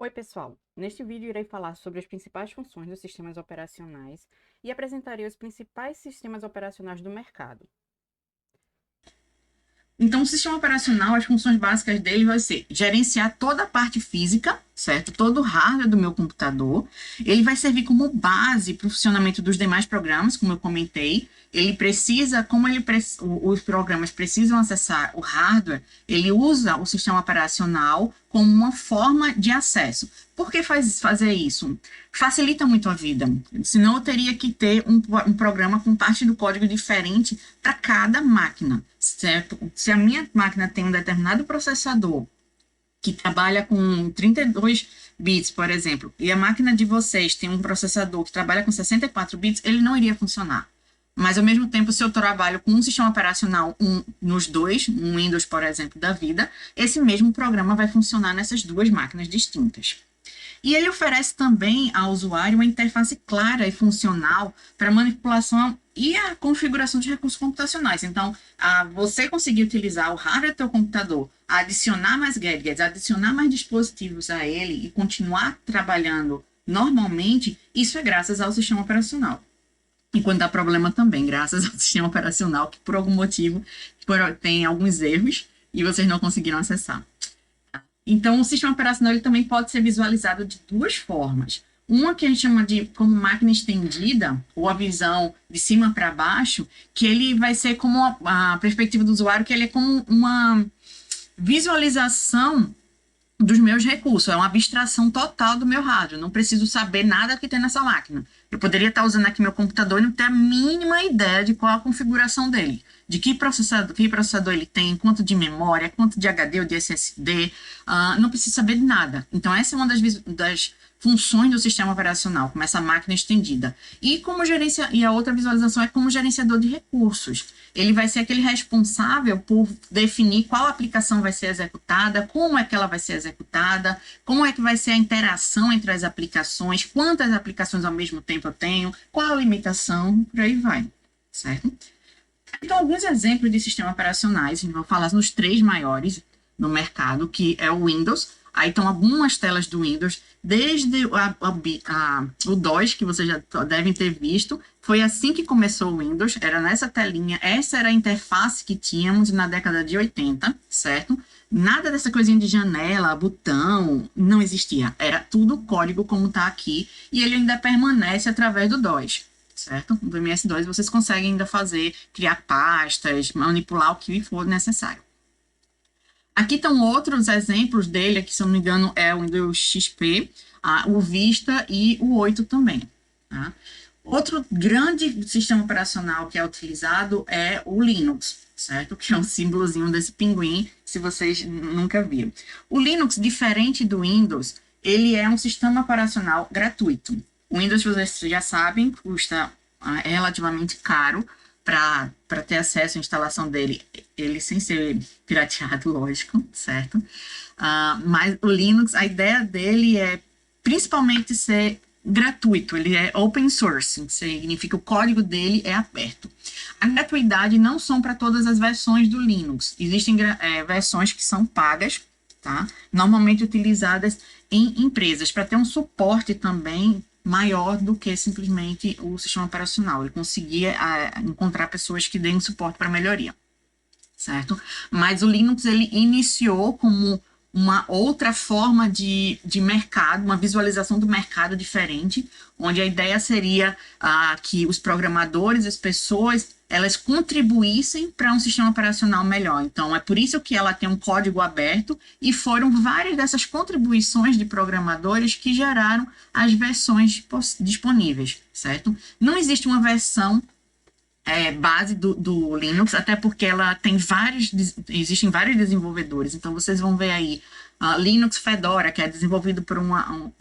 Oi, pessoal! Neste vídeo irei falar sobre as principais funções dos sistemas operacionais e apresentarei os principais sistemas operacionais do mercado. Então, o sistema operacional, as funções básicas dele vai ser gerenciar toda a parte física, certo? Todo o hardware do meu computador. Ele vai servir como base para o funcionamento dos demais programas, como eu comentei. Ele precisa, os programas precisam acessar o hardware, ele usa o sistema operacional como uma forma de acesso. Por que fazer isso? Facilita muito a vida. Senão eu teria que ter um programa com parte do código diferente para cada máquina, certo? Se a minha máquina tem um determinado processador que trabalha com 32 bits, por exemplo, e a máquina de vocês tem um processador que trabalha com 64 bits, ele não iria funcionar. Mas, ao mesmo tempo, se eu trabalho com um sistema operacional nos dois, um Windows, por exemplo, da vida, esse mesmo programa vai funcionar nessas duas máquinas distintas. E ele oferece também ao usuário uma interface clara e funcional para manipulação e a configuração de recursos computacionais. Então, você conseguir utilizar o hardware do seu computador, adicionar mais gadgets, adicionar mais dispositivos a ele e continuar trabalhando normalmente, isso é graças ao sistema operacional. E quando dá problema também, graças ao sistema operacional, que por algum motivo tem alguns erros e vocês não conseguiram acessar. Então, o sistema operacional ele também pode ser visualizado de duas formas. Uma que a gente chama de como máquina estendida, ou a visão de cima para baixo, que ele vai ser como a perspectiva do usuário, que ele é como uma visualização dos meus recursos, é uma abstração total do meu rádio, não preciso saber nada que tem nessa máquina. Eu poderia estar usando aqui meu computador e não ter a mínima ideia de qual a configuração dele, de que processador ele tem, quanto de memória, quanto de HD ou de SSD, não preciso saber de nada. Então, essa é uma das funções do sistema operacional, como essa máquina estendida. E a outra visualização é como gerenciador de recursos. Ele vai ser aquele responsável por definir qual aplicação vai ser executada, como é que ela vai ser executada, como é que vai ser a interação entre as aplicações, quantas aplicações ao mesmo tempo eu tenho, qual a limitação, por aí vai, certo? Então, alguns exemplos de sistemas operacionais, vou falar nos três maiores no mercado, que é o Windows. Aí estão algumas telas do Windows, desde o DOS, que vocês já devem ter visto. Foi assim que começou o Windows, era nessa telinha. Essa era a interface que tínhamos na década de 80, certo? Nada dessa coisinha de janela, botão, não existia. Era tudo código como está aqui, e ele ainda permanece através do DOS, certo? Do MS-DOS vocês conseguem ainda criar pastas, manipular o que for necessário. Aqui estão outros exemplos dele, aqui, se eu não me engano, é o Windows XP, o Vista e o 8 também. Tá? Outro grande sistema operacional que é utilizado é o Linux, certo? Que é um símbolozinho desse pinguim, se vocês nunca viram. O Linux, diferente do Windows, ele é um sistema operacional gratuito. O Windows, vocês já sabem, custa relativamente caro, para ter acesso à instalação dele, ele sem ser pirateado, lógico, certo? Mas o Linux, a ideia dele é principalmente ser gratuito, ele é open source, significa que o código dele é aberto. A gratuidade não são para todas as versões do Linux, existem versões que são pagas, tá? Normalmente utilizadas em empresas, para ter um suporte também maior do que simplesmente o sistema operacional. Ele conseguia encontrar pessoas que deem suporte para melhoria, certo? Mas o Linux, ele iniciou como uma outra forma de mercado, uma visualização do mercado diferente, onde a ideia seria que os programadores, as pessoas, elas contribuíssem para um sistema operacional melhor. Então, é por isso que ela tem um código aberto e foram várias dessas contribuições de programadores que geraram as versões disponíveis, certo? Não existe uma versão base do Linux, até porque ela tem existem vários desenvolvedores, então vocês vão ver aí Linux Fedora, que é desenvolvido por uma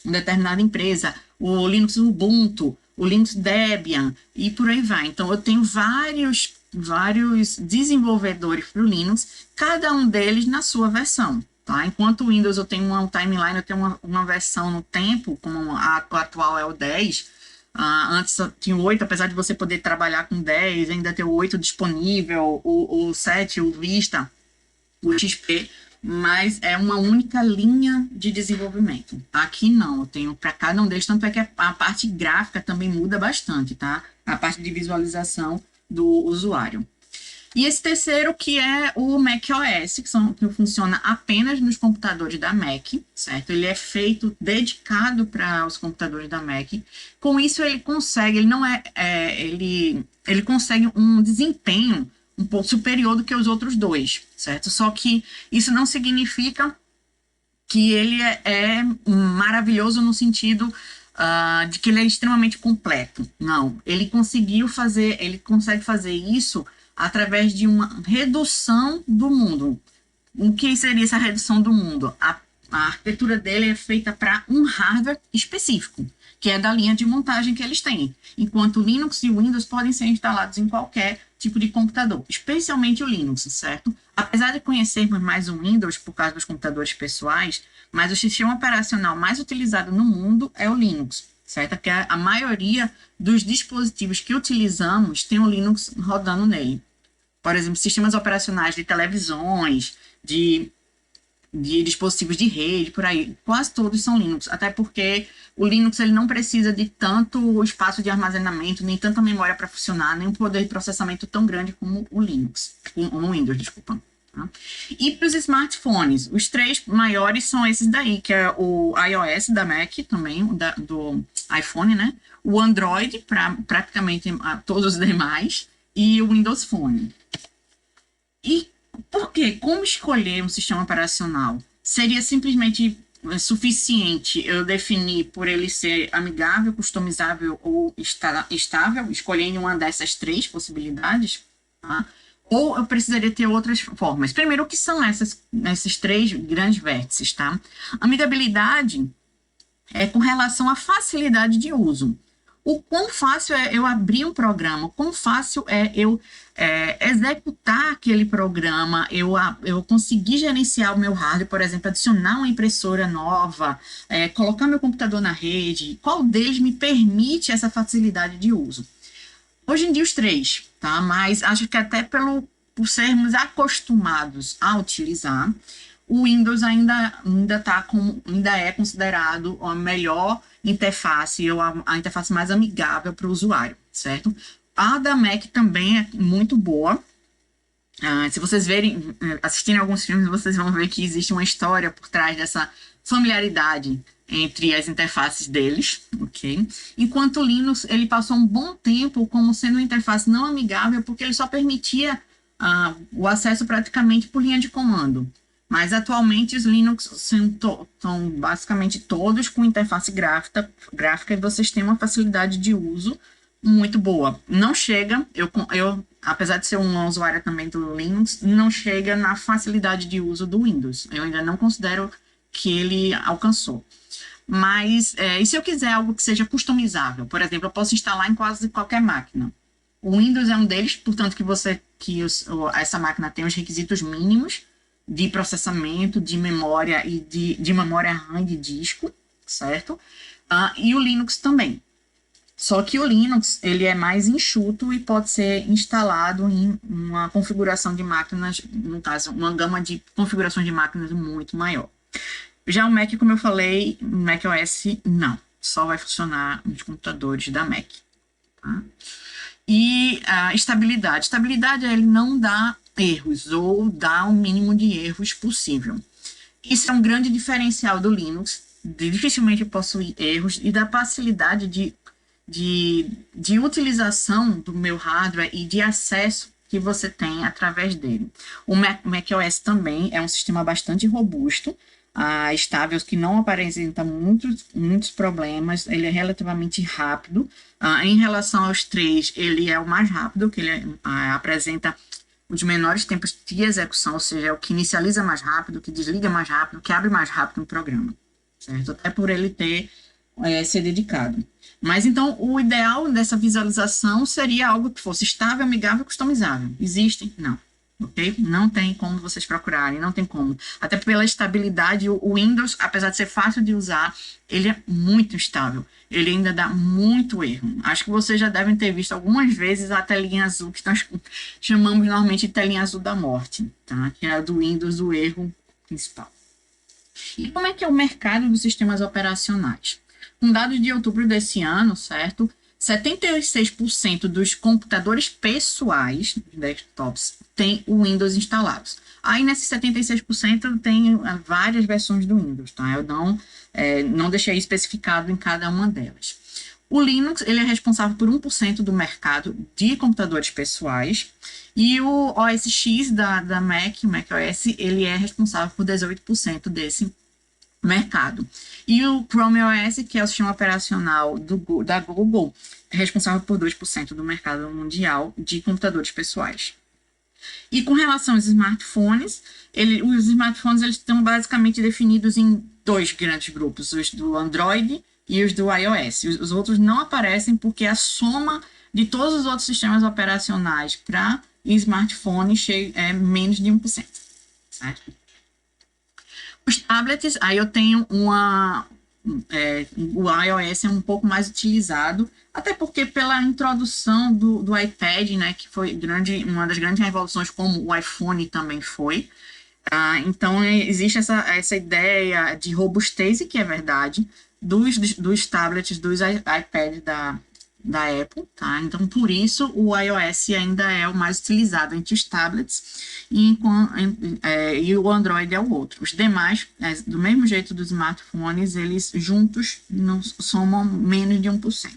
determinada empresa, o Linux Ubuntu, o Linux Debian, e por aí vai. Então, eu tenho vários desenvolvedores para o Linux, cada um deles na sua versão. Tá? Enquanto o Windows eu tenho uma timeline, eu tenho uma versão no tempo, como a atual é o 10, antes tinha o 8, apesar de você poder trabalhar com 10, ainda ter o 8 disponível, o 7, o Vista, o XP, mas é uma única linha de desenvolvimento. Aqui não, eu tenho para cada um deles, tanto é que a parte gráfica também muda bastante, tá? A parte de visualização do usuário. E esse terceiro, que é o macOS, que funciona apenas nos computadores da Mac, certo? Ele é feito, dedicado para os computadores da Mac. Com isso, ele consegue, ele consegue um desempenho um pouco superior do que os outros dois, certo? Só que isso não significa que ele é maravilhoso no sentido de que ele é extremamente completo. Não, ele consegue fazer isso através de uma redução do mundo. O que seria essa redução do mundo? A arquitetura dele é feita para um hardware específico, que é da linha de montagem que eles têm, enquanto o Linux e o Windows podem ser instalados em qualquer tipo de computador, especialmente o Linux, certo? Apesar de conhecermos mais o Windows por causa dos computadores pessoais, mas o sistema operacional mais utilizado no mundo é o Linux, certo? Que a maioria dos dispositivos que utilizamos tem o Linux rodando nele. Por exemplo, sistemas operacionais de televisões, de dispositivos de rede, por aí, quase todos são Linux, até porque o Linux ele não precisa de tanto espaço de armazenamento, nem tanta memória para funcionar, nem um poder de processamento tão grande como o Linux, o Windows, desculpa. Tá? E para os smartphones, os três maiores são esses daí, que é o iOS da Mac também, do iPhone, né? O Android para praticamente todos os demais e o Windows Phone. E por quê? Como escolher um sistema operacional? Seria simplesmente suficiente eu definir por ele ser amigável, customizável ou estável, escolhendo uma dessas três possibilidades? Tá? Ou eu precisaria ter outras formas? Primeiro, o que são esses três grandes vértices? Tá? Amigabilidade é com relação à facilidade de uso. O quão fácil é eu abrir um programa, o quão fácil é eu executar aquele programa, eu conseguir gerenciar o meu hardware, por exemplo, adicionar uma impressora nova, colocar meu computador na rede, qual deles me permite essa facilidade de uso? Hoje em dia os três, tá? Mas acho que até por sermos acostumados a utilizar, o Windows ainda é considerado a melhor interface, ou a interface mais amigável para o usuário, certo? A da Mac também é muito boa. Se vocês assistirem alguns filmes, vocês vão ver que existe uma história por trás dessa familiaridade entre as interfaces deles, ok? Enquanto o Linux, ele passou um bom tempo como sendo uma interface não amigável, porque ele só permitia o acesso praticamente por linha de comando. Mas atualmente os Linux são basicamente todos com interface gráfica e vocês têm uma facilidade de uso muito boa. Não chega, eu apesar de ser uma usuária também do Linux, não chega na facilidade de uso do Windows. Eu ainda não considero que ele alcançou. Mas, e se eu quiser algo que seja customizável? Por exemplo, eu posso instalar em quase qualquer máquina. O Windows é um deles, portanto essa máquina tem os requisitos mínimos de processamento, de memória e de memória RAM de disco, certo? E o Linux também. Só que o Linux, ele é mais enxuto e pode ser instalado em uma configuração de máquinas, no caso, uma gama de configurações de máquinas muito maior. Já o Mac, como eu falei, o macOS não, só vai funcionar nos computadores da Mac. Tá? E a estabilidade. Estabilidade, ele não dá erros, ou dá o mínimo de erros possível. Isso é um grande diferencial do Linux, dificilmente possui erros, e da facilidade de utilização do meu hardware e de acesso que você tem através dele. O macOS também é um sistema bastante robusto, estável, que não apresenta muitos problemas, ele é relativamente rápido. Em relação aos três, ele é o mais rápido, que ele apresenta os menores tempos de execução, ou seja, é o que inicializa mais rápido, que desliga mais rápido, que abre mais rápido um programa, certo? Até por ele ser dedicado. Mas então, o ideal dessa visualização seria algo que fosse estável, amigável e customizável. Existe? Não. Ok? Não tem como vocês procurarem, não tem como. Até pela estabilidade, o Windows, apesar de ser fácil de usar, ele é muito instável. Ele ainda dá muito erro. Acho que vocês já devem ter visto algumas vezes a telinha azul, que nós chamamos normalmente de telinha azul da morte, tá? Que é a do Windows, o erro principal. E como é que é o mercado dos sistemas operacionais? Com dados de outubro desse ano, certo? 76% dos computadores pessoais, desktops, tem o Windows instalados. Aí, nesses 76%, tem várias versões do Windows, tá? Eu não deixei especificado em cada uma delas. O Linux, ele é responsável por 1% do mercado de computadores pessoais, e o OS X da Mac, o macOS, ele é responsável por 18% desse mercado. E o Chrome OS, que é o sistema operacional da Google, é responsável por 2% do mercado mundial de computadores pessoais. E com relação aos smartphones, os smartphones eles estão basicamente definidos em dois grandes grupos, os do Android e os do iOS. Os outros não aparecem porque a soma de todos os outros sistemas operacionais para smartphone é menos de 1%. Certo? Os tablets, aí eu tenho o iOS é um pouco mais utilizado, até porque pela introdução do iPad, né, que foi uma das grandes revoluções, como o iPhone também foi. Então, existe essa ideia de robustez, que é verdade, dos tablets, dos iPads da Apple, tá? Então, por isso, o iOS ainda é o mais utilizado entre os tablets e o Android é o outro. Os demais, do mesmo jeito dos smartphones, eles juntos não somam menos de 1%.